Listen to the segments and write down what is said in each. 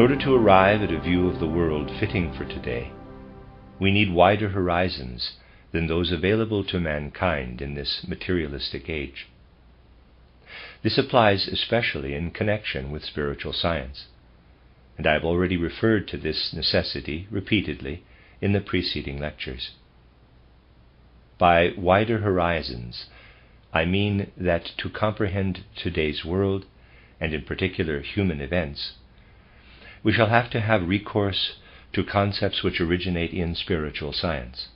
order to arrive at a view of the world fitting for today, we need wider horizons than those available to mankind in this materialistic age. This applies especially in connection with spiritual science, and I have already referred to this necessity repeatedly in the preceding lectures. By wider horizons, I mean that to comprehend today's world, and in particular human events, we shall have to have recourse to concepts which originate in spiritual science.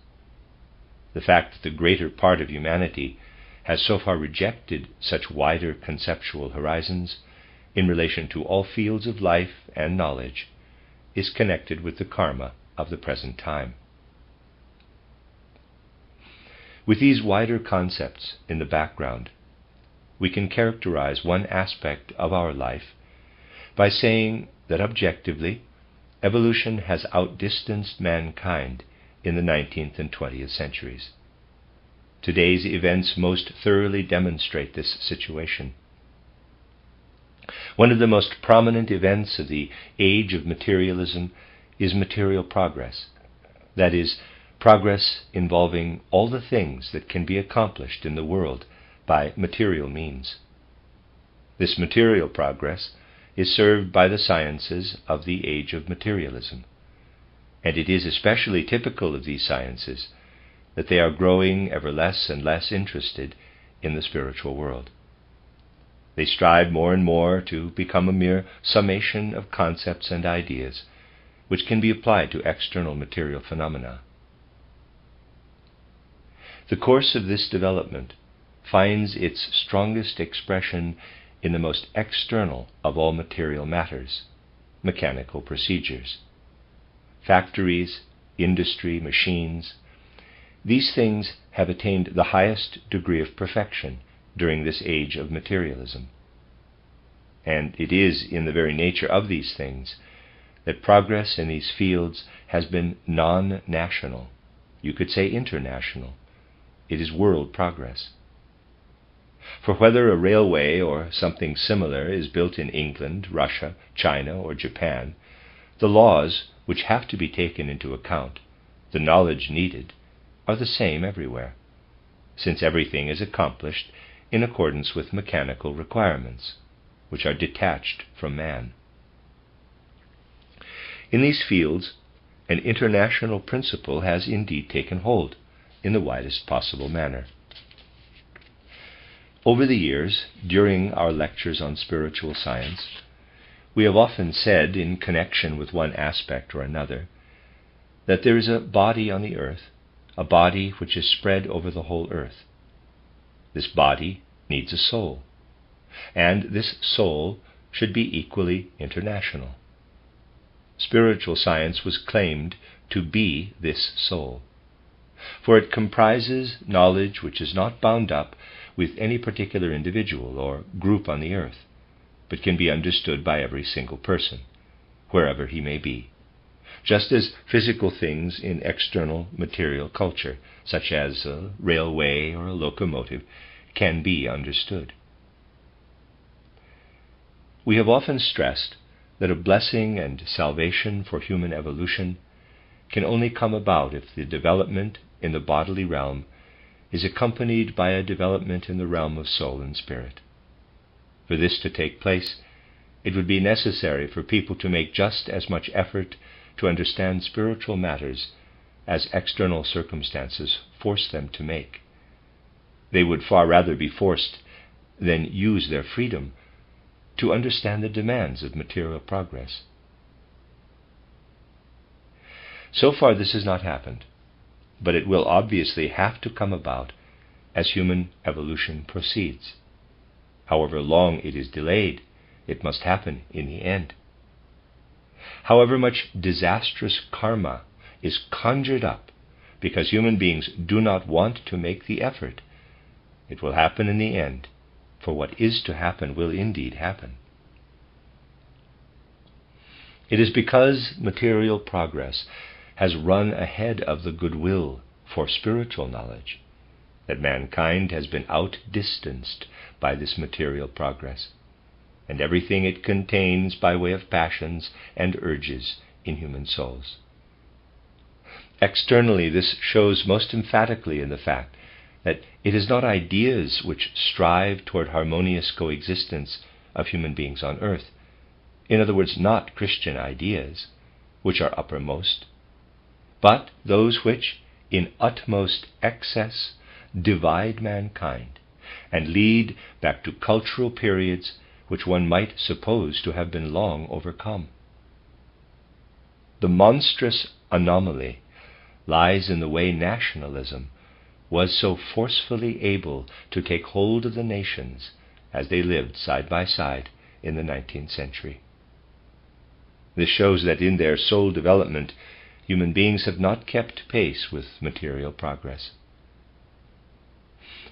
The fact that the greater part of humanity has so far rejected such wider conceptual horizons in relation to all fields of life and knowledge is connected with the karma of the present time. With these wider concepts in the background, we can characterize one aspect of our life by saying that objectively, evolution has outdistanced mankind in the 19th and 20th centuries. Today's events most thoroughly demonstrate this situation. One of the most prominent events of the age of materialism is material progress. That is, progress involving all the things that can be accomplished in the world by material means. This material progress is served by the sciences of the age of materialism, and it is especially typical of these sciences that they are growing ever less and less interested in the spiritual world. They strive more and more to become a mere summation of concepts and ideas which can be applied to external material phenomena. The course of this development finds its strongest expression in the most external of all material matters, mechanical procedures. Factories, industry, machines, these things have attained the highest degree of perfection during this age of materialism. And it is in the very nature of these things that progress in these fields has been non-national, you could say international. It is world progress. For whether a railway or something similar is built in England, Russia, China, or Japan, the laws which have to be taken into account, the knowledge needed, are the same everywhere, since everything is accomplished in accordance with mechanical requirements, which are detached from man. In these fields, an international principle has indeed taken hold in the widest possible manner. Over the years, during our lectures on spiritual science, we have often said, in connection with one aspect or another, that there is a body on the earth, a body which is spread over the whole earth. This body needs a soul, and this soul should be equally international. Spiritual science was claimed to be this soul, for it comprises knowledge which is not bound up with any particular individual or group on the earth, but can be understood by every single person, wherever he may be, just as physical things in external material culture, such as a railway or a locomotive, can be understood. We have often stressed that a blessing and salvation for human evolution can only come about if the development in the bodily realm is accompanied by a development in the realm of soul and spirit. For this to take place, it would be necessary for people to make just as much effort to understand spiritual matters as external circumstances force them to make. They would far rather be forced than use their freedom to understand the demands of material progress. So far this has not happened, but it will obviously have to come about as human evolution proceeds. However long it is delayed, it must happen in the end. However much disastrous karma is conjured up because human beings do not want to make the effort, it will happen in the end, for what is to happen will indeed happen. It is because material progress has run ahead of the goodwill for spiritual knowledge that mankind has been outdistanced by this material progress. and everything it contains by way of passions and urges in human souls. Externally, this shows most emphatically in the fact that it is not ideas which strive toward harmonious coexistence of human beings on earth, in other words, not Christian ideas, which are uppermost, but those which, in utmost excess, divide mankind and lead back to cultural periods which one might suppose to have been long overcome. The monstrous anomaly lies in the way nationalism was so forcefully able to take hold of the nations as they lived side by side in the 19th century. This shows that in their soul development, human beings have not kept pace with material progress.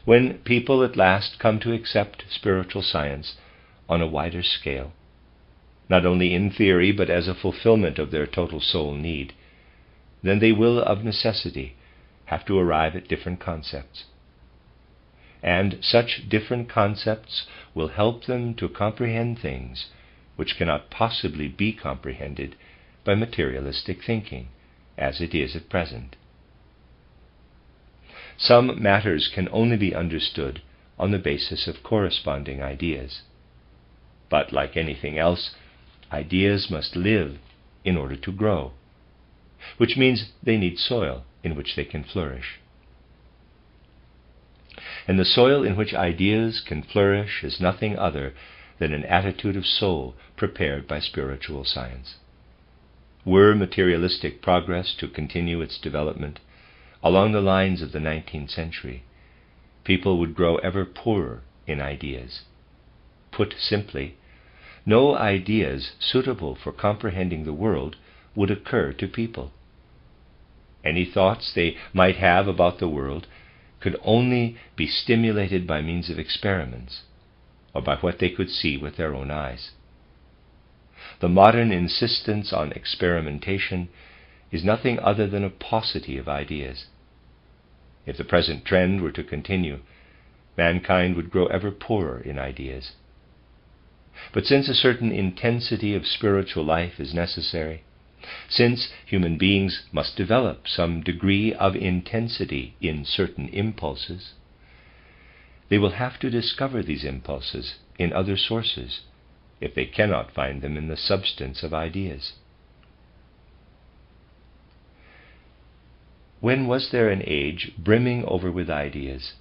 When people at last come to accept spiritual science on a wider scale, not only in theory but as a fulfillment of their total soul need, then they will of necessity have to arrive at different concepts. And such different concepts will help them to comprehend things which cannot possibly be comprehended by materialistic thinking, as it is at present. Some matters can only be understood on the basis of corresponding ideas. But like anything else, ideas must live in order to grow, which means they need soil in which they can flourish. And the soil in which ideas can flourish is nothing other than an attitude of soul prepared by spiritual science. Were materialistic progress to continue its development along the lines of the 19th century, people would grow ever poorer in ideas. Put simply, no ideas suitable for comprehending the world would occur to people. Any thoughts they might have about the world could only be stimulated by means of experiments, or by what they could see with their own eyes. The modern insistence on experimentation is nothing other than a paucity of ideas. If the present trend were to continue, mankind would grow ever poorer in ideas. But since a certain intensity of spiritual life is necessary, since human beings must develop some degree of intensity in certain impulses, they will have to discover these impulses in other sources if they cannot find them in the substance of ideas. When was there an age brimming over with ideas,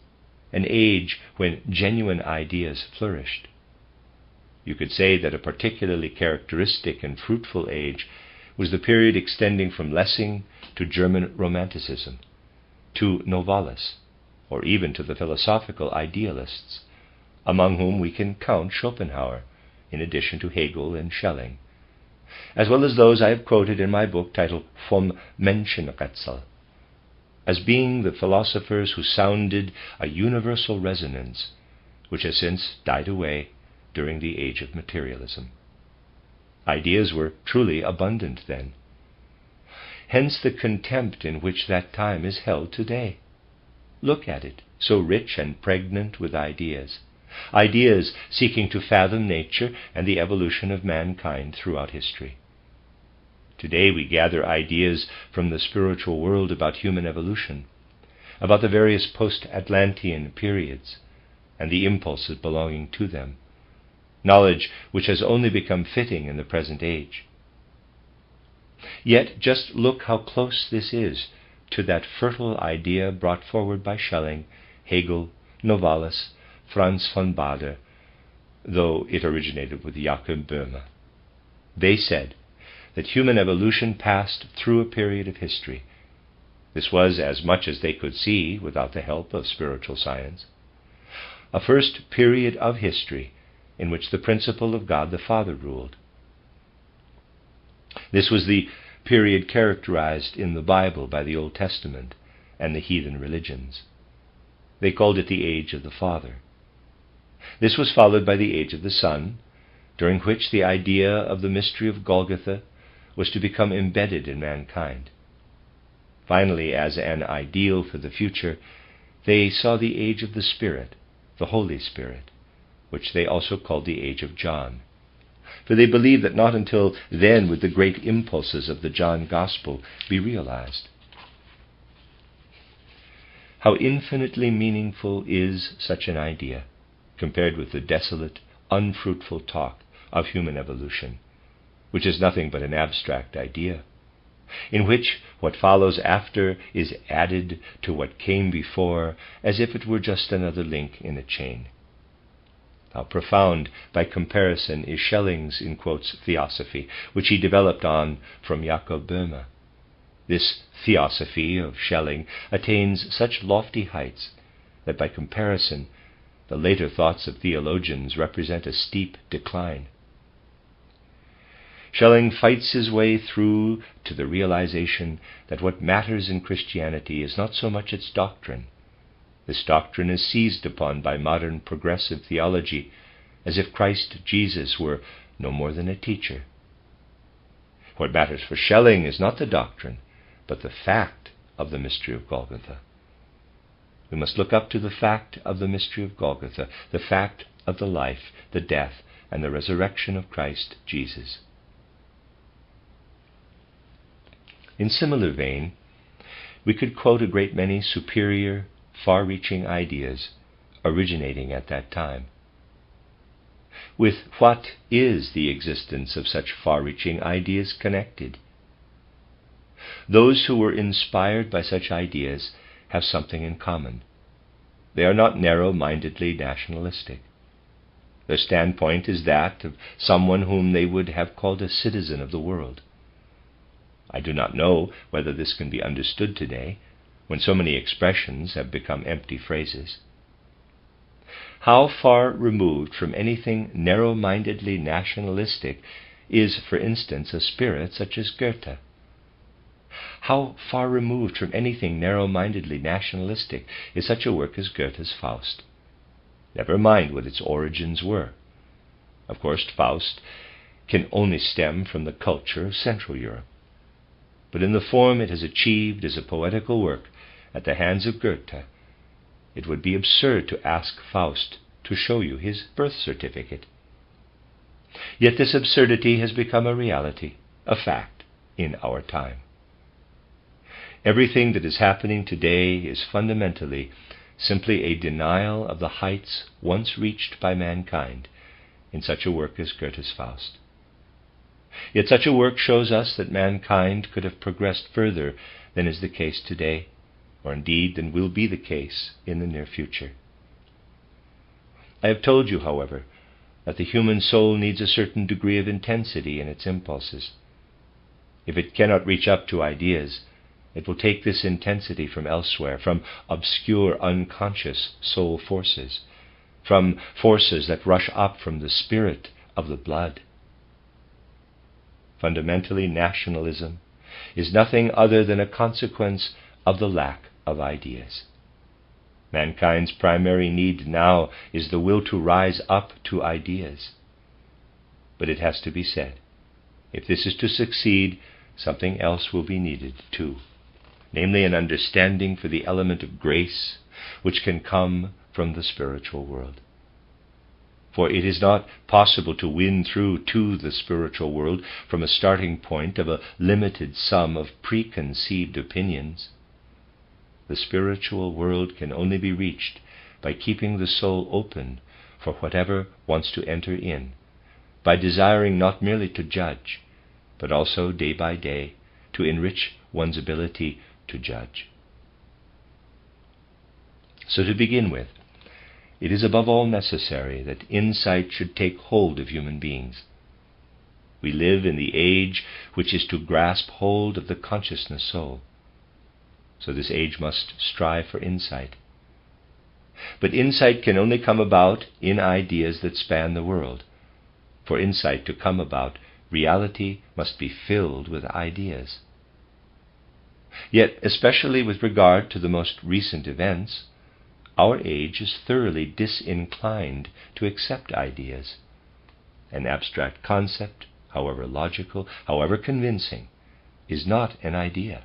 an age when genuine ideas flourished? You could say that a particularly characteristic and fruitful age was the period extending from Lessing to German Romanticism, to Novalis, or even to the philosophical idealists, among whom we can count Schopenhauer, in addition to Hegel and Schelling, as well as those I have quoted in my book titled Vom Menschenrätsel, as being the philosophers who sounded a universal resonance which has since died away during the age of materialism. Ideas were truly abundant then. Hence the contempt in which that time is held today. Look at it, so rich and pregnant with ideas. Ideas seeking to fathom nature and the evolution of mankind throughout history. Today we gather ideas from the spiritual world about human evolution, about the various post-Atlantean periods and the impulses belonging to them, knowledge which has only become fitting in the present age. Yet just look how close this is to that fertile idea brought forward by Schelling, Hegel, Novalis, Franz von Baader, though it originated with Jakob Böhme. They said that human evolution passed through a period of history. This was, as much as they could see without the help of spiritual science, a first period of history in which the principle of God the Father ruled. This was the period characterized in the Bible by the Old Testament and the heathen religions. They called it the Age of the Father. This was followed by the Age of the Son, during which the idea of the mystery of Golgotha was to become embedded in mankind. Finally, as an ideal for the future, they saw the Age of the Spirit, the Holy Spirit, which they also called the Age of John. For they believed that not until then would the great impulses of the John Gospel be realized. How infinitely meaningful is such an idea, compared with the desolate, unfruitful talk of human evolution, which is nothing but an abstract idea, in which what follows after is added to what came before, as if it were just another link in a chain. How profound, by comparison, is Schelling's, in quotes, theosophy, which he developed on from Jakob Böhme. This theosophy of Schelling attains such lofty heights that by comparison the later thoughts of theologians represent a steep decline. Schelling fights his way through to the realization that what matters in Christianity is not so much its doctrine. This doctrine is seized upon by modern progressive theology as if Christ Jesus were no more than a teacher. What matters for Schelling is not the doctrine, but the fact of the mystery of Golgotha. We must look up to the fact of the mystery of Golgotha, the fact of the life, the death, and the resurrection of Christ Jesus. In similar vein, we could quote a great many superior, far-reaching ideas originating at that time. With what is the existence of such far-reaching ideas connected? Those who were inspired by such ideas have something in common. They are not narrow-mindedly nationalistic. Their standpoint is that of someone whom they would have called a citizen of the world. I do not know whether this can be understood today, when so many expressions have become empty phrases. How far removed from anything narrow-mindedly nationalistic is, for instance, a spirit such as Goethe? How far removed from anything narrow-mindedly nationalistic is such a work as Goethe's Faust? Never mind what its origins were. Of course, Faust can only stem from the culture of Central Europe. But in the form it has achieved as a poetical work at the hands of Goethe, it would be absurd to ask Faust to show you his birth certificate. Yet this absurdity has become a reality, a fact, in our time. Everything that is happening today is fundamentally simply a denial of the heights once reached by mankind in such a work as Goethe's Faust. Yet such a work shows us that mankind could have progressed further than is the case today, or indeed than will be the case in the near future. I have told you, however, that the human soul needs a certain degree of intensity in its impulses. If it cannot reach up to ideas, it will take this intensity from elsewhere, from obscure, unconscious soul forces, from forces that rush up from the spirit of the blood. Fundamentally, nationalism is nothing other than a consequence of the lack of ideas. Mankind's primary need now is the will to rise up to ideas. But it has to be said, if this is to succeed, something else will be needed too, namely an understanding for the element of grace which can come from the spiritual world. For it is not possible to win through to the spiritual world from a starting point of a limited sum of preconceived opinions. The spiritual world can only be reached by keeping the soul open for whatever wants to enter in, by desiring not merely to judge, but also day by day to enrich one's ability to judge. So to begin with, it is above all necessary that insight should take hold of human beings. We live in the age which is to grasp hold of the consciousness soul. So this age must strive for insight. But insight can only come about in ideas that span the world. For insight to come about, reality must be filled with ideas. Yet, especially with regard to the most recent events, our age is thoroughly disinclined to accept ideas. An abstract concept, however logical, however convincing, is not an idea.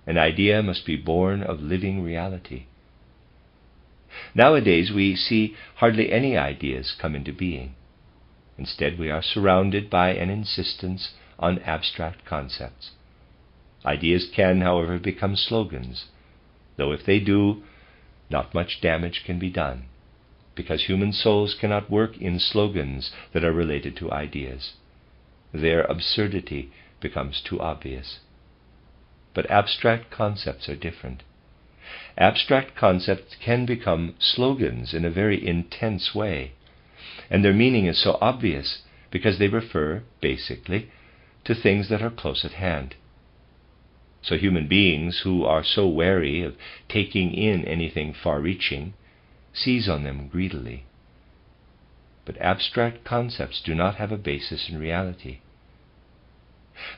An idea must be born of living reality. Nowadays we see hardly any ideas come into being. Instead, we are surrounded by an insistence on abstract concepts. Ideas can, however, become slogans, though if they do, not much damage can be done, because human souls cannot work in slogans that are related to ideas. Their absurdity becomes too obvious. But abstract concepts are different. Abstract concepts can become slogans in a very intense way, and their meaning is so obvious because they refer, basically, to things that are close at hand. So human beings who are so wary of taking in anything far-reaching seize on them greedily. But abstract concepts do not have a basis in reality.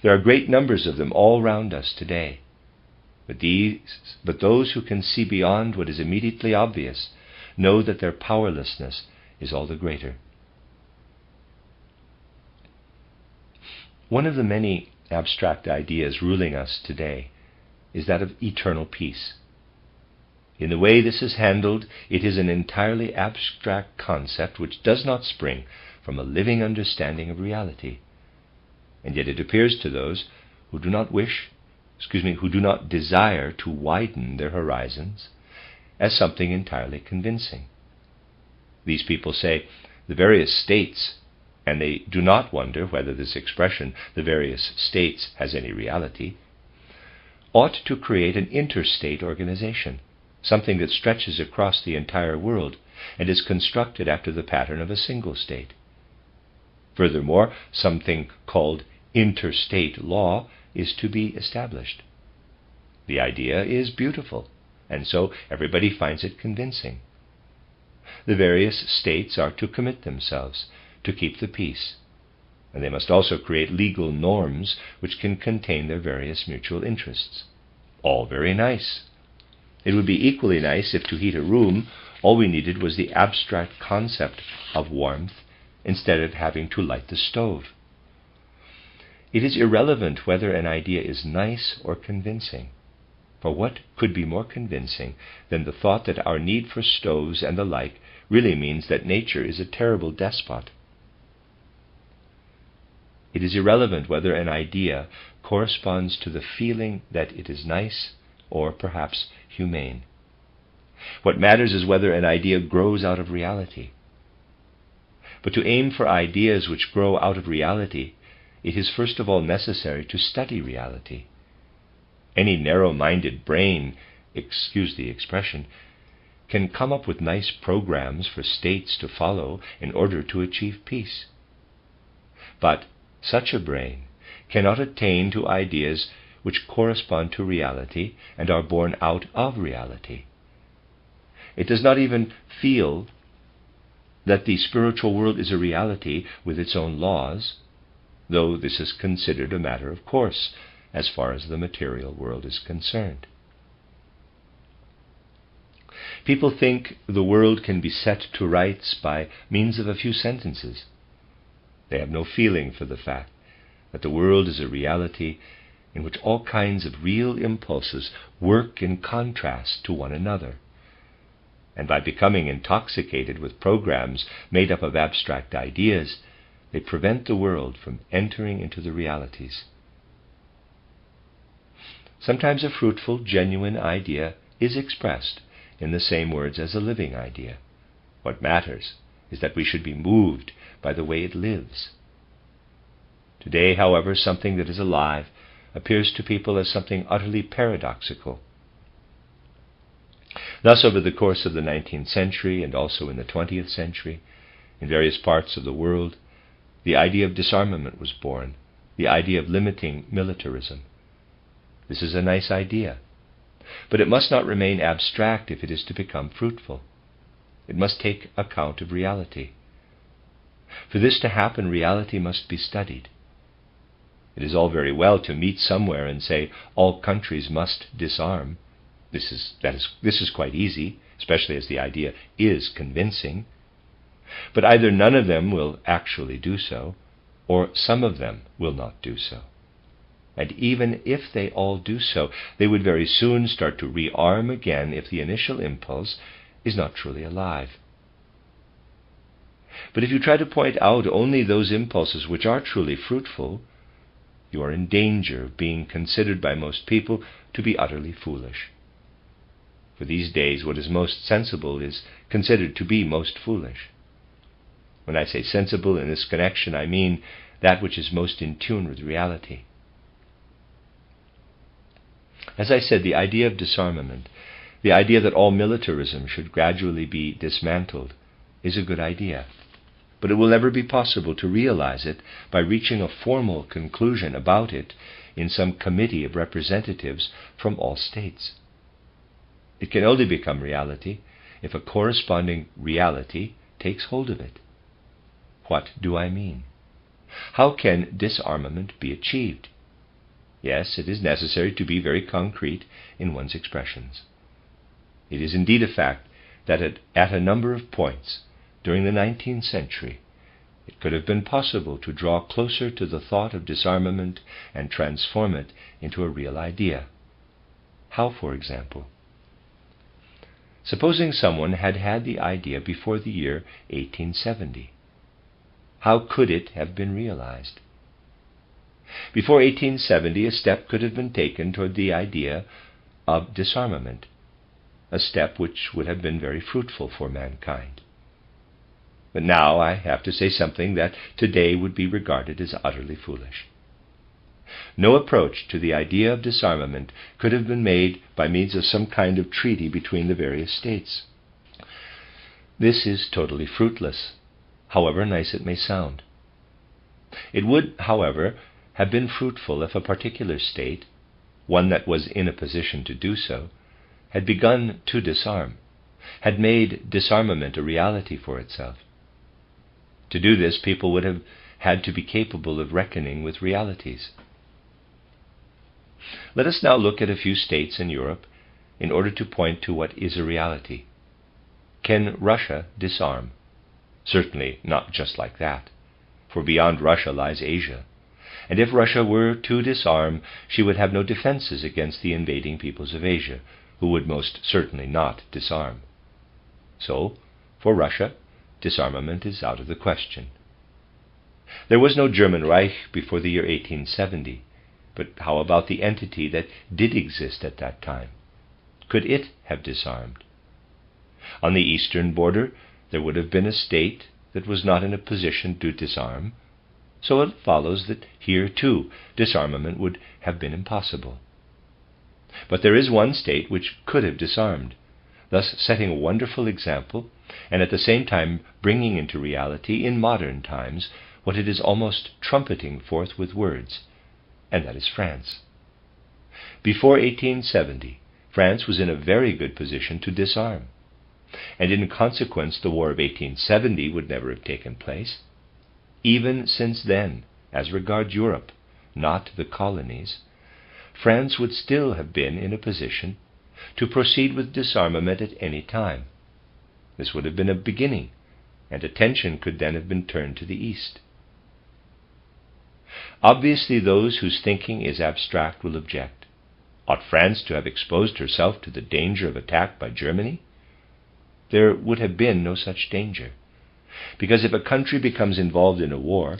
There are great numbers of them all round us today, but those who can see beyond what is immediately obvious know that their powerlessness is all the greater. One of the many abstract ideas ruling us today is that of eternal peace. In the way this is handled, it is an entirely abstract concept which does not spring from a living understanding of reality. And yet it appears to those who do not desire to widen their horizons as something entirely convincing. These people say the various states, and they do not wonder whether this expression, the various states, has any reality, ought to create an interstate organization, something that stretches across the entire world and is constructed after the pattern of a single state. Furthermore, something called interstate law is to be established. The idea is beautiful, and so everybody finds it convincing. The various states are to commit themselves to keep the peace, and they must also create legal norms which can contain their various mutual interests. All very nice. It would be equally nice if, to heat a room, all we needed was the abstract concept of warmth instead of having to light the stove. It is irrelevant whether an idea is nice or convincing, for what could be more convincing than the thought that our need for stoves and the like really means that nature is a terrible despot? It is irrelevant whether an idea corresponds to the feeling that it is nice or perhaps humane. What matters is whether an idea grows out of reality. But to aim for ideas which grow out of reality, it is first of all necessary to study reality. Any narrow-minded brain, excuse the expression, can come up with nice programs for states to follow in order to achieve peace. But such a brain cannot attain to ideas which correspond to reality and are born out of reality. It does not even feel that the spiritual world is a reality with its own laws, though this is considered a matter of course as far as the material world is concerned. People think the world can be set to rights by means of a few sentences. They have no feeling for the fact that the world is a reality in which all kinds of real impulses work in contrast to one another. And by becoming intoxicated with programs made up of abstract ideas, they prevent the world from entering into the realities. Sometimes a fruitful, genuine idea is expressed in the same words as a living idea. What matters is that we should be moved by the way it lives. Today, however, something that is alive appears to people as something utterly paradoxical. Thus, over the course of the 19th century and also in the 20th century, in various parts of the world, the idea of disarmament was born, the idea of limiting militarism. This is a nice idea, but it must not remain abstract if it is to become fruitful. It must take account of reality. For this to happen, reality must be studied. It is all very well to meet somewhere and say all countries must disarm. This is quite easy, especially as the idea is convincing. But either none of them will actually do so, or some of them will not do so. And even if they all do so, they would very soon start to rearm again if the initial impulse is not truly alive. But if you try to point out only those impulses which are truly fruitful, you are in danger of being considered by most people to be utterly foolish. For these days, what is most sensible is considered to be most foolish. When I say sensible in this connection, I mean that which is most in tune with reality. As I said, the idea of disarmament, the idea that all militarism should gradually be dismantled, is a good idea. But it will never be possible to realize it by reaching a formal conclusion about it in some committee of representatives from all states. It can only become reality if a corresponding reality takes hold of it. What do I mean? How can disarmament be achieved? Yes, it is necessary to be very concrete in one's expressions. It is indeed a fact that at a number of points during the 19th century, it could have been possible to draw closer to the thought of disarmament and transform it into a real idea. How, for example? Supposing someone had had the idea before the year 1870. How could it have been realized? Before 1870, a step could have been taken toward the idea of disarmament, a step which would have been very fruitful for mankind. But now I have to say something that today would be regarded as utterly foolish. No approach to the idea of disarmament could have been made by means of some kind of treaty between the various states. This is totally fruitless, however nice it may sound. It would, however, have been fruitful if a particular state, one that was in a position to do so, had begun to disarm, had made disarmament a reality for itself. To do this, people would have had to be capable of reckoning with realities. Let us now look at a few states in Europe in order to point to what is a reality. Can Russia disarm? Certainly not just like that, for beyond Russia lies Asia, and if Russia were to disarm, she would have no defenses against the invading peoples of Asia, who would most certainly not disarm. So, for Russia, disarmament is out of the question. There was no German Reich before the year 1870, but how about the entity that did exist at that time? Could it have disarmed? On the eastern border, there would have been a state that was not in a position to disarm, so it follows that here, too, disarmament would have been impossible. But there is one state which could have disarmed, thus setting a wonderful example, and at the same time bringing into reality in modern times what it is almost trumpeting forth with words, and that is France. Before 1870, France was in a very good position to disarm, and in consequence the War of 1870 would never have taken place. Even since then, as regards Europe, not the colonies, France would still have been in a position to proceed with disarmament at any time. This would have been a beginning, and attention could then have been turned to the east. Obviously, those whose thinking is abstract will object. Ought France to have exposed herself to the danger of attack by Germany? There would have been no such danger, because if a country becomes involved in a war,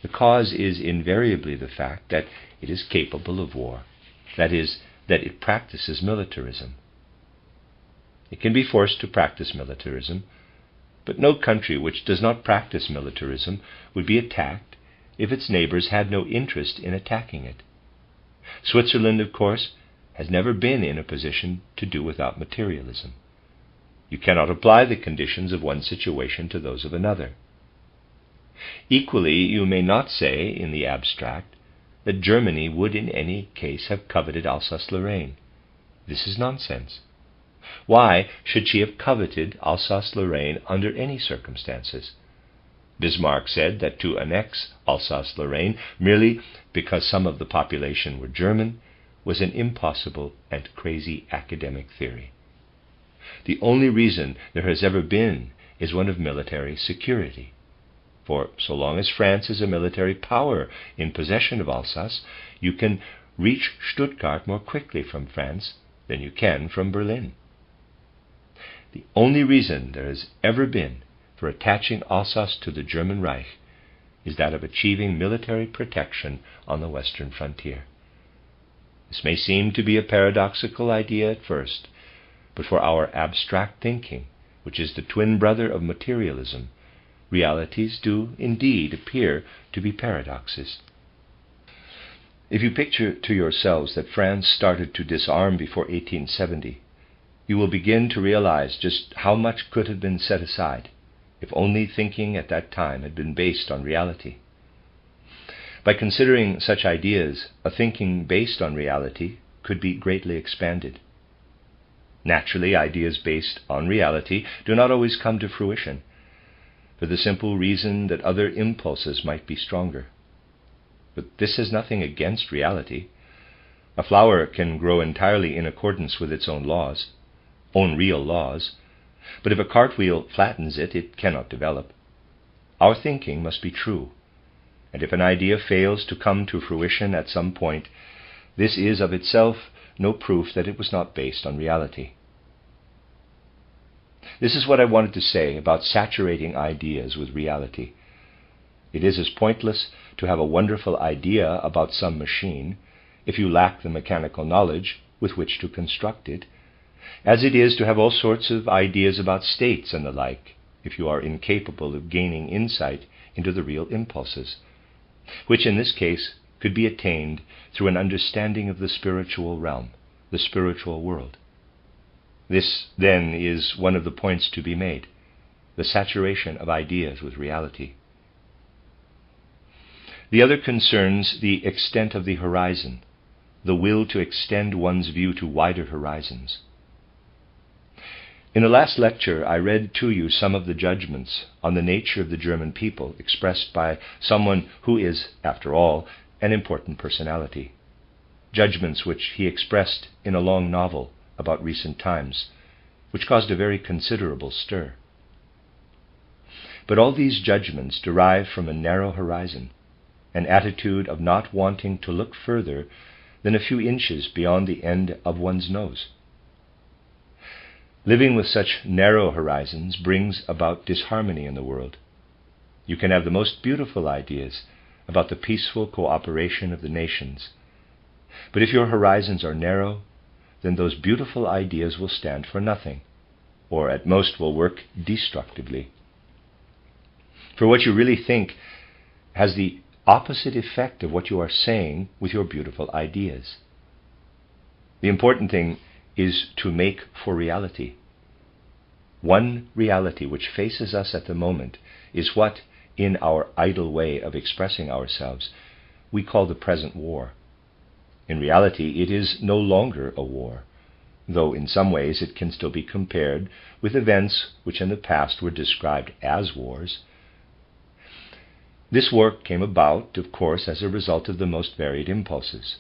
the cause is invariably the fact that it is capable of war, that is, that it practices militarism. It can be forced to practice militarism, but no country which does not practice militarism would be attacked if its neighbors had no interest in attacking it. Switzerland, of course, has never been in a position to do without materialism. You cannot apply the conditions of one situation to those of another. Equally, you may not say, in the abstract, that Germany would in any case have coveted Alsace-Lorraine. This is nonsense. Why should she have coveted Alsace-Lorraine under any circumstances? Bismarck said that to annex Alsace-Lorraine merely because some of the population were German was an impossible and crazy academic theory. The only reason there has ever been is one of military security. For so long as France is a military power in possession of Alsace, you can reach Stuttgart more quickly from France than you can from Berlin. The only reason there has ever been for attaching Alsace to the German Reich is that of achieving military protection on the western frontier. This may seem to be a paradoxical idea at first, but for our abstract thinking, which is the twin brother of materialism, realities do indeed appear to be paradoxes. If you picture to yourselves that France started to disarm before 1870, you will begin to realize just how much could have been set aside if only thinking at that time had been based on reality. By considering such ideas, a thinking based on reality could be greatly expanded. Naturally, ideas based on reality do not always come to fruition, for the simple reason that other impulses might be stronger. But this is nothing against reality. A flower can grow entirely in accordance with its own laws, own real laws, but if a cartwheel flattens it, it cannot develop. Our thinking must be true, and if an idea fails to come to fruition at some point, this is of itself no proof that it was not based on reality. This is what I wanted to say about saturating ideas with reality. It is as pointless to have a wonderful idea about some machine if you lack the mechanical knowledge with which to construct it, as it is to have all sorts of ideas about states and the like if you are incapable of gaining insight into the real impulses, which in this case could be attained through an understanding of the spiritual realm, the spiritual world. This, then, is one of the points to be made, the saturation of ideas with reality. The other concerns the extent of the horizon, the will to extend one's view to wider horizons. In the last lecture, I read to you some of the judgments on the nature of the German people expressed by someone who is, after all, an important personality. Judgments which he expressed in a long novel about recent times, which caused a very considerable stir. But all these judgments derive from a narrow horizon, an attitude of not wanting to look further than a few inches beyond the end of one's nose. Living with such narrow horizons brings about disharmony in the world. You can have the most beautiful ideas about the peaceful cooperation of the nations, but if your horizons are narrow, then those beautiful ideas will stand for nothing, or at most will work destructively. For what you really think has the opposite effect of what you are saying with your beautiful ideas. The important thing is to make for reality. One reality which faces us at the moment is what, in our idle way of expressing ourselves, we call the present war. In reality, it is no longer a war, though in some ways it can still be compared with events which in the past were described as wars. This war came about, of course, as a result of the most varied impulses.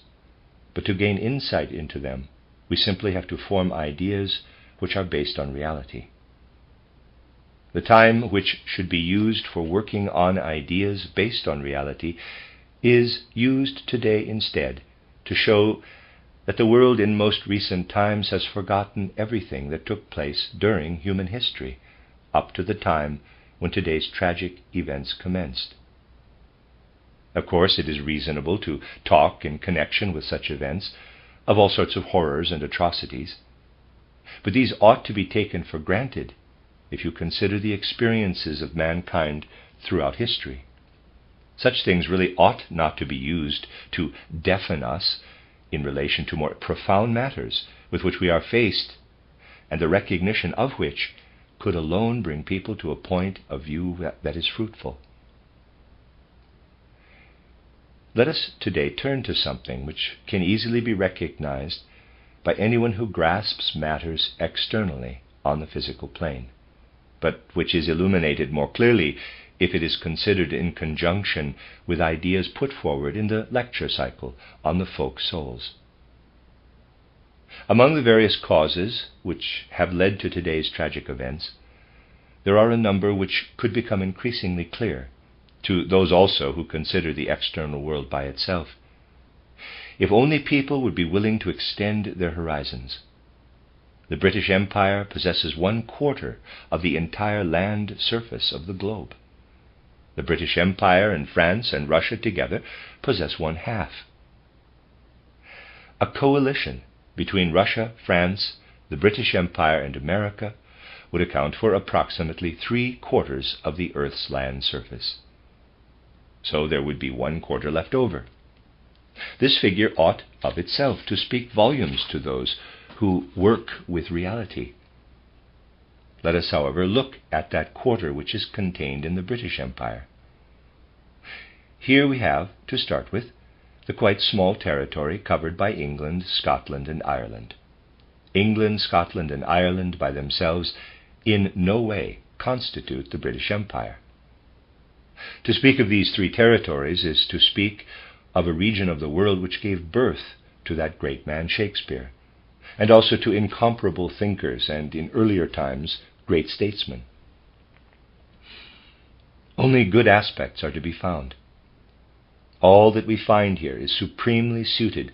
But to gain insight into them, we simply have to form ideas which are based on reality. The time which should be used for working on ideas based on reality is used today instead to show that the world in most recent times has forgotten everything that took place during human history, up to the time when today's tragic events commenced. Of course, it is reasonable to talk in connection with such events of all sorts of horrors and atrocities, but these ought to be taken for granted if you consider the experiences of mankind throughout history. Such things really ought not to be used to deafen us in relation to more profound matters with which we are faced, and the recognition of which could alone bring people to a point of view that is fruitful. Let us today turn to something which can easily be recognized by anyone who grasps matters externally on the physical plane, but which is illuminated more clearly if it is considered in conjunction with ideas put forward in the lecture cycle on the folk souls. Among the various causes which have led to today's tragic events, there are a number which could become increasingly clear to those also who consider the external world by itself, if only people would be willing to extend their horizons. The British Empire possesses 1/4 of the entire land surface of the globe. The British Empire and France and Russia together possess 1/2. A coalition between Russia, France, the British Empire, and America would account for approximately 3/4 of the Earth's land surface. So there would be 1/4 left over. This figure ought of itself to speak volumes to those who work with reality. Let us, however, look at that quarter which is contained in the British Empire. Here we have, to start with, the quite small territory covered by England, Scotland, and Ireland. England, Scotland, and Ireland by themselves in no way constitute the British Empire. To speak of these 3 territories is to speak of a region of the world which gave birth to that great man Shakespeare, and also to incomparable thinkers and, in earlier times, great statesmen. Only good aspects are to be found. All that we find here is supremely suited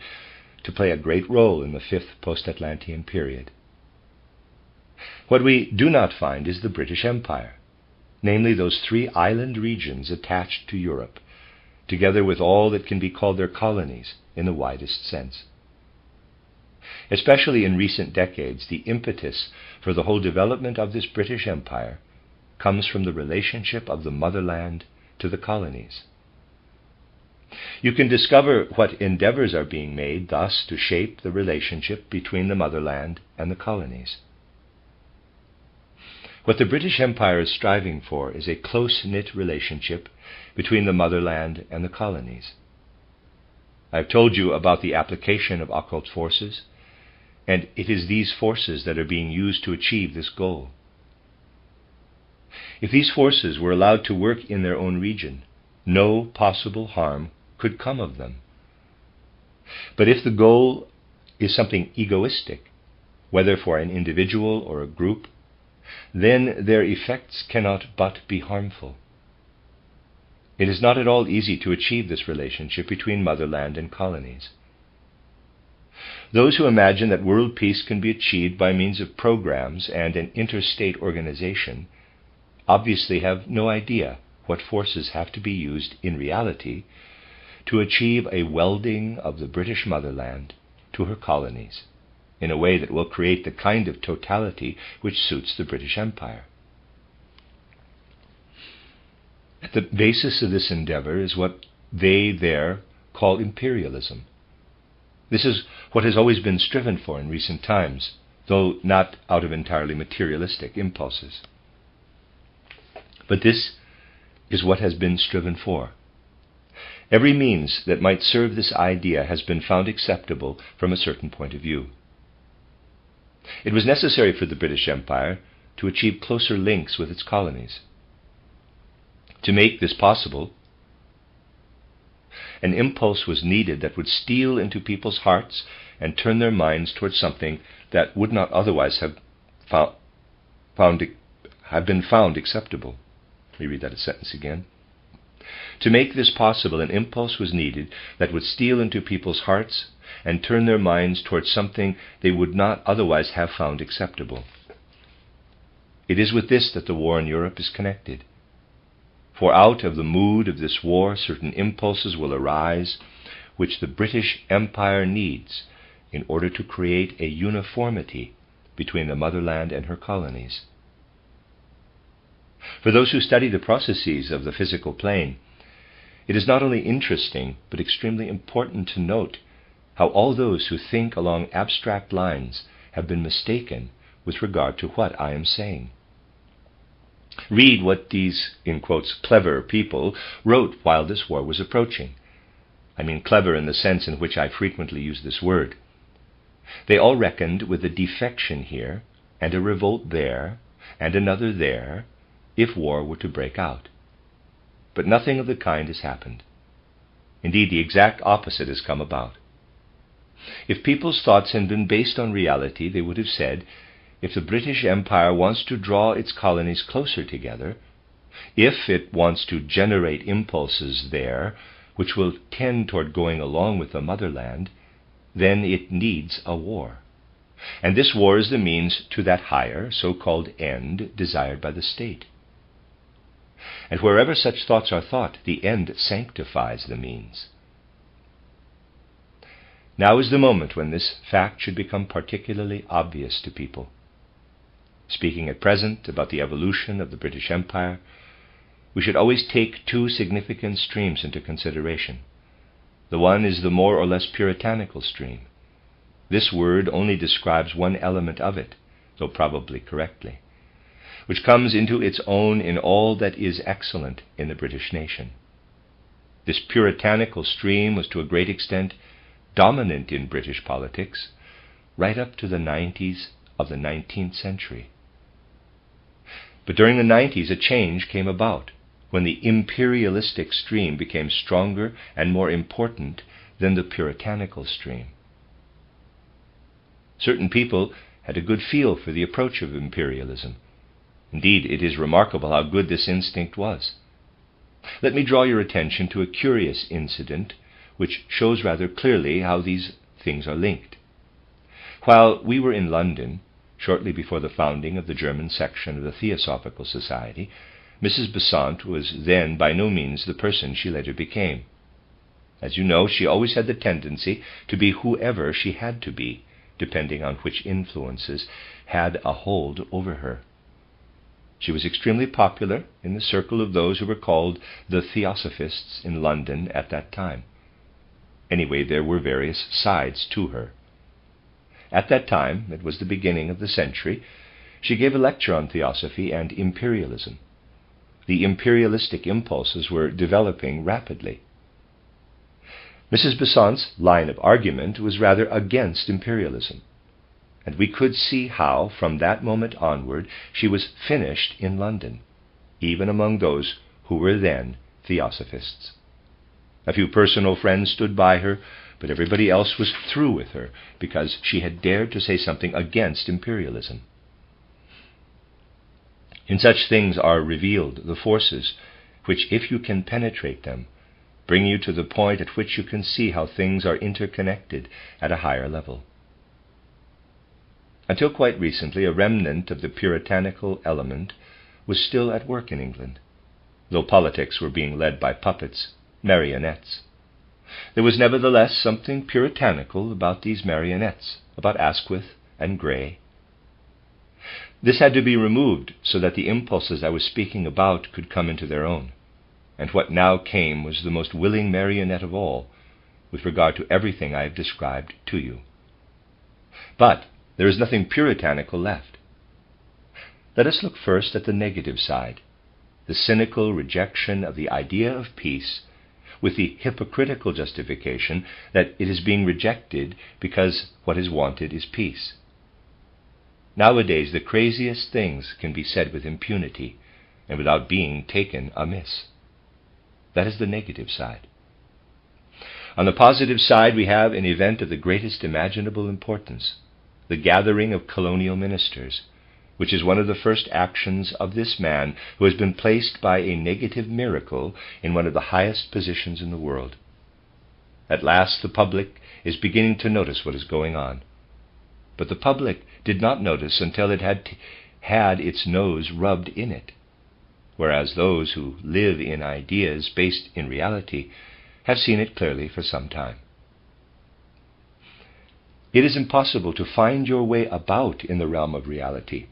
to play a great role in the 5th post-Atlantean period. What we do not find is the British Empire, namely those 3 island regions attached to Europe, together with all that can be called their colonies in the widest sense. Especially in recent decades, the impetus for the whole development of this British Empire comes from the relationship of the motherland to the colonies. You can discover what endeavors are being made thus to shape the relationship between the motherland and the colonies. What the British Empire is striving for is a close-knit relationship between the motherland and the colonies. I've told you about the application of occult forces, and it is these forces that are being used to achieve this goal. If these forces were allowed to work in their own region, no possible harm could come of them. But if the goal is something egoistic, whether for an individual or a group, then their effects cannot but be harmful. It is not at all easy to achieve this relationship between motherland and colonies. Those who imagine that world peace can be achieved by means of programs and an interstate organization obviously have no idea what forces have to be used in reality to achieve a welding of the British motherland to her colonies in a way that will create the kind of totality which suits the British Empire. At the basis of this endeavor is what they there call imperialism. This is what has always been striven for in recent times, though not out of entirely materialistic impulses. But this is what has been striven for. Every means that might serve this idea has been found acceptable from a certain point of view. It was necessary for the British Empire to achieve closer links with its colonies. To make this possible, an impulse was needed that would steal into people's hearts and turn their minds towards something that would not otherwise have been found acceptable. Let me read that sentence again. To make this possible, an impulse was needed that would steal into people's hearts and turn their minds towards something they would not otherwise have found acceptable. It is with this that the war in Europe is connected. For out of the mood of this war, certain impulses will arise which the British Empire needs in order to create a uniformity between the motherland and her colonies. For those who study the processes of the physical plane, it is not only interesting but extremely important to note how all those who think along abstract lines have been mistaken with regard to what I am saying. Read what these, in quotes, clever people wrote while this war was approaching. I mean clever in the sense in which I frequently use this word. They all reckoned with a defection here, and a revolt there, and another there, if war were to break out. But nothing of the kind has happened. Indeed, the exact opposite has come about. If people's thoughts had been based on reality, they would have said, if the British Empire wants to draw its colonies closer together, if it wants to generate impulses there which will tend toward going along with the motherland, then it needs a war. And this war is the means to that higher, so-called end desired by the state. And wherever such thoughts are thought, the end sanctifies the means. Now is the moment when this fact should become particularly obvious to people. Speaking at present about the evolution of the British Empire, we should always take two significant streams into consideration. The one is the more or less puritanical stream. This word only describes one element of it, though probably correctly, which comes into its own in all that is excellent in the British nation. This puritanical stream was to a great extent dominant in British politics right up to the 90s of the 19th century. But during the 90s, a change came about when the imperialistic stream became stronger and more important than the puritanical stream. Certain people had a good feel for the approach of imperialism. Indeed, it is remarkable how good this instinct was. Let me draw your attention to a curious incident which shows rather clearly how these things are linked. While we were in London, shortly before the founding of the German section of the Theosophical Society, Mrs. Besant was then by no means the person she later became. As you know, she always had the tendency to be whoever she had to be, depending on which influences had a hold over her. She was extremely popular in the circle of those who were called the Theosophists in London at that time. Anyway, there were various sides to her. At that time, it was the beginning of the century, she gave a lecture on theosophy and imperialism. The imperialistic impulses were developing rapidly. Mrs. Besant's line of argument was rather against imperialism, and we could see how, from that moment onward, she was finished in London, even among those who were then theosophists. A few personal friends stood by her, but everybody else was through with her because she had dared to say something against imperialism. In such things are revealed the forces which, if you can penetrate them, bring you to the point at which you can see how things are interconnected at a higher level. Until quite recently, a remnant of the puritanical element was still at work in England, though politics were being led by puppets, marionettes. There was nevertheless something puritanical about these marionettes, about Asquith and Grey. This had to be removed so that the impulses I was speaking about could come into their own, and what now came was the most willing marionette of all, with regard to everything I have described to you. But there is nothing puritanical left. Let us look first at the negative side, the cynical rejection of the idea of peace, with the hypocritical justification that it is being rejected because what is wanted is peace. Nowadays, the craziest things can be said with impunity and without being taken amiss. That is the negative side. On the positive side, we have an event of the greatest imaginable importance, the gathering of colonial ministers, which is one of the first actions of this man who has been placed by a negative miracle in one of the highest positions in the world. At last the public is beginning to notice what is going on. But the public did not notice until it had its nose rubbed in it, whereas those who live in ideas based in reality have seen it clearly for some time. It is impossible to find your way about in the realm of reality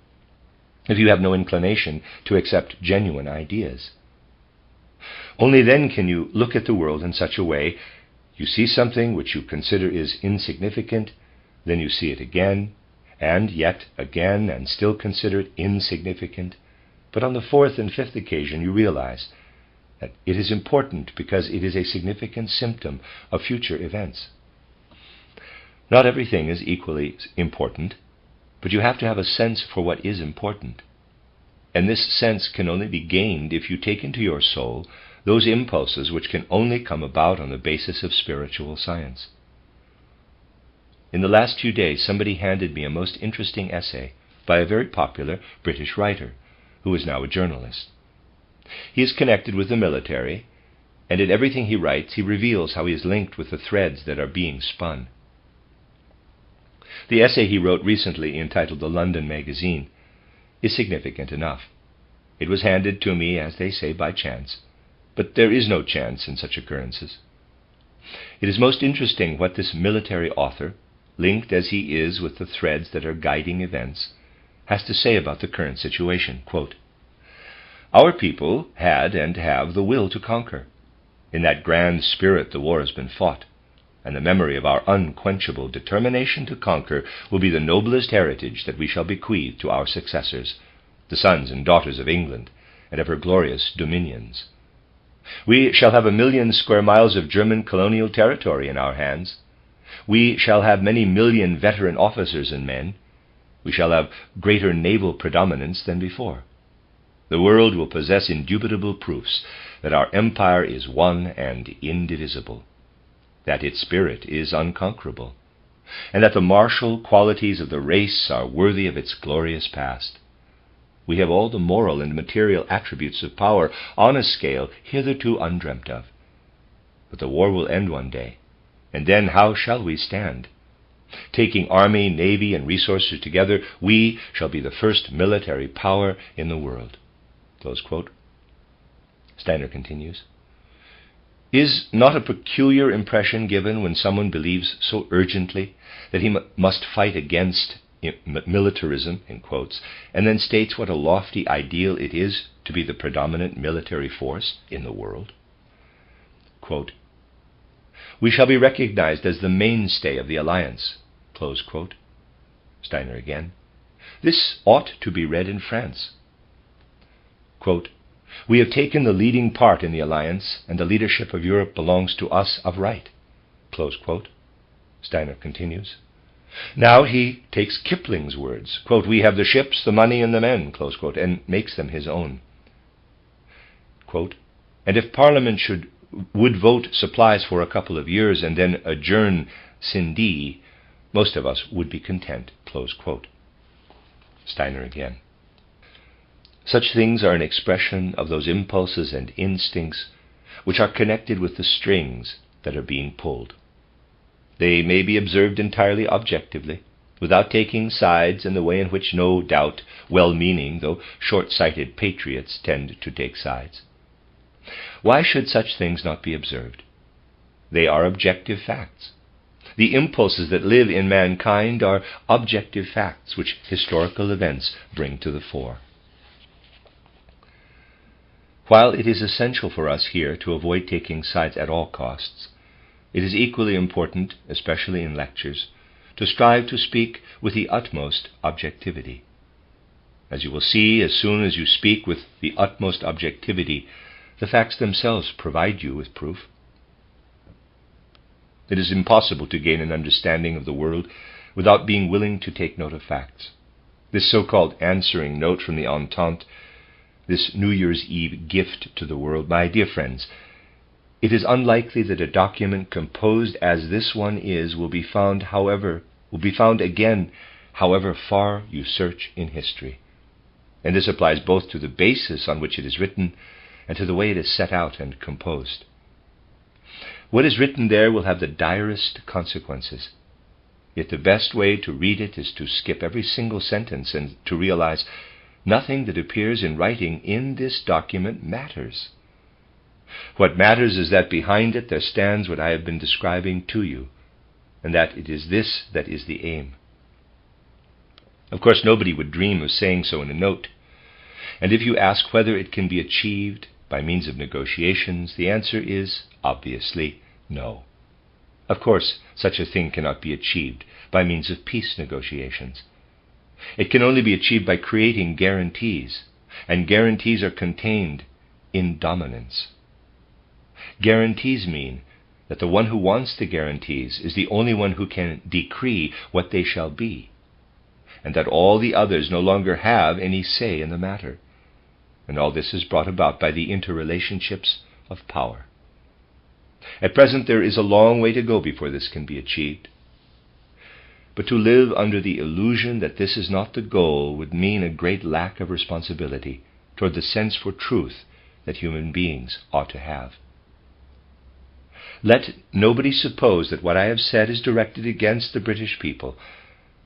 if you have no inclination to accept genuine ideas. Only then can you look at the world in such a way, you see something which you consider is insignificant, then you see it again, and yet again, and still consider it insignificant, but on the fourth and fifth occasion you realize that it is important because it is a significant symptom of future events. Not everything is equally important, but you have to have a sense for what is important. And this sense can only be gained if you take into your soul those impulses which can only come about on the basis of spiritual science. In the last few days, somebody handed me a most interesting essay by a very popular British writer, who is now a journalist. He is connected with the military, and in everything he writes, he reveals how he is linked with the threads that are being spun. The essay he wrote recently, entitled The London Magazine, is significant enough. It was handed to me, as they say, by chance, but there is no chance in such occurrences. It is most interesting what this military author, linked as he is with the threads that are guiding events, has to say about the current situation. Quote, "Our people had and have the will to conquer. In that grand spirit the war has been fought, and the memory of our unquenchable determination to conquer will be the noblest heritage that we shall bequeath to our successors, the sons and daughters of England and of her glorious dominions. We shall have 1,000,000 square miles of German colonial territory in our hands. We shall have many million veteran officers and men. We shall have greater naval predominance than before. The world will possess indubitable proofs that our empire is one and indivisible, that its spirit is unconquerable, and that the martial qualities of the race are worthy of its glorious past. We have all the moral and material attributes of power on a scale hitherto undreamt of. But the war will end one day, and then how shall we stand? Taking army, navy, and resources together, we shall be the first military power in the world." Close quote. Steiner continues, "Is not a peculiar impression given when someone believes so urgently that he must fight against militarism, in quotes, and then states what a lofty ideal it is to be the predominant military force in the world? Quote, "We shall be recognized as the mainstay of the alliance." Close quote. Steiner again, "This ought to be read in France." Quote, "We have taken the leading part in the alliance, and the leadership of Europe belongs to us of right." Close quote. Steiner continues, Now he takes Kipling's words, quote, "We have the ships, the money, and the men," close quote, and makes them his own. Quote, "And if Parliament would vote supplies for a couple of years and then adjourn sine die, most of us would be content," close quote. Steiner again, "Such things are an expression of those impulses and instincts which are connected with the strings that are being pulled. They may be observed entirely objectively, without taking sides in the way in which, no doubt, well-meaning, though short-sighted patriots tend to take sides. Why should such things not be observed? They are objective facts. The impulses that live in mankind are objective facts which historical events bring to the fore. While it is essential for us here to avoid taking sides at all costs, it is equally important, especially in lectures, to strive to speak with the utmost objectivity. As you will see, as soon as you speak with the utmost objectivity, the facts themselves provide you with proof. It is impossible to gain an understanding of the world without being willing to take note of facts. This so-called answering note from the Entente, this New Year's Eve gift to the world, my dear friends, it is unlikely that a document composed as this one is will be found again, however far you search in history. And this applies both to the basis on which it is written and to the way it is set out and composed. What is written there will have the direst consequences. Yet the best way to read it is to skip every single sentence and to realize nothing that appears in writing in this document matters. What matters is that behind it there stands what I have been describing to you, and that it is this that is the aim. Of course, nobody would dream of saying so in a note, and if you ask whether it can be achieved by means of negotiations, the answer is obviously no. Of course, such a thing cannot be achieved by means of peace negotiations. It can only be achieved by creating guarantees, and guarantees are contained in dominance. Guarantees mean that the one who wants the guarantees is the only one who can decree what they shall be, and that all the others no longer have any say in the matter. And all this is brought about by the interrelationships of power. At present there is a long way to go before this can be achieved. But to live under the illusion that this is not the goal would mean a great lack of responsibility toward the sense for truth that human beings ought to have. Let nobody suppose that what I have said is directed against the British people.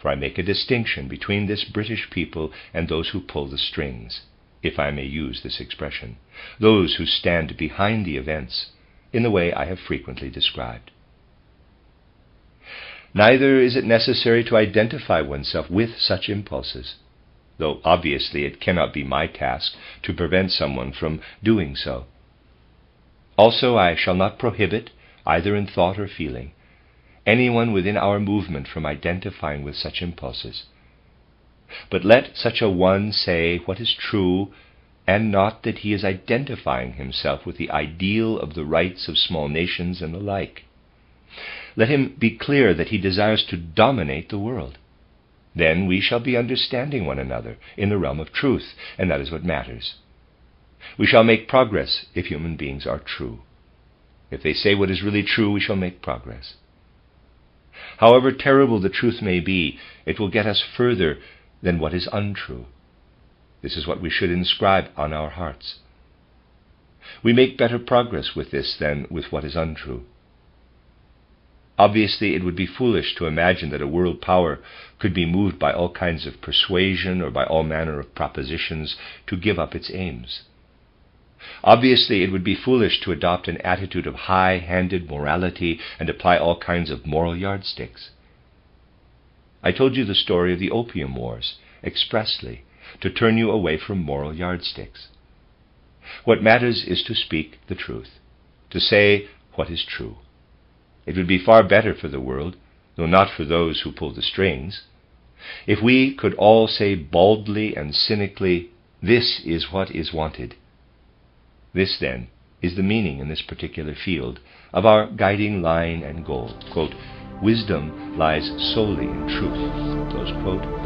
for I make a distinction between this British people and those who pull the strings, if I may use this expression, those who stand behind the events in the way I have frequently described. Neither is it necessary to identify oneself with such impulses, though obviously it cannot be my task to prevent someone from doing so. Also, I shall not prohibit, either in thought or feeling, anyone within our movement from identifying with such impulses. But let such a one say what is true, and not that he is identifying himself with the ideal of the rights of small nations and the like. Let him be clear that he desires to dominate the world. Then we shall be understanding one another in the realm of truth, and that is what matters. We shall make progress if human beings are true. If they say what is really true, we shall make progress. However terrible the truth may be, it will get us further than what is untrue. This is what we should inscribe on our hearts. We make better progress with this than with what is untrue. Obviously, it would be foolish to imagine that a world power could be moved by all kinds of persuasion or by all manner of propositions to give up its aims. Obviously, it would be foolish to adopt an attitude of high-handed morality and apply all kinds of moral yardsticks. I told you the story of the Opium Wars expressly to turn you away from moral yardsticks. What matters is to speak the truth, to say what is true. It would be far better for the world, though not for those who pull the strings, if we could all say baldly and cynically, "This is what is wanted." This, then, is the meaning in this particular field of our guiding line and goal. Quote, "Wisdom lies solely in truth," close quote,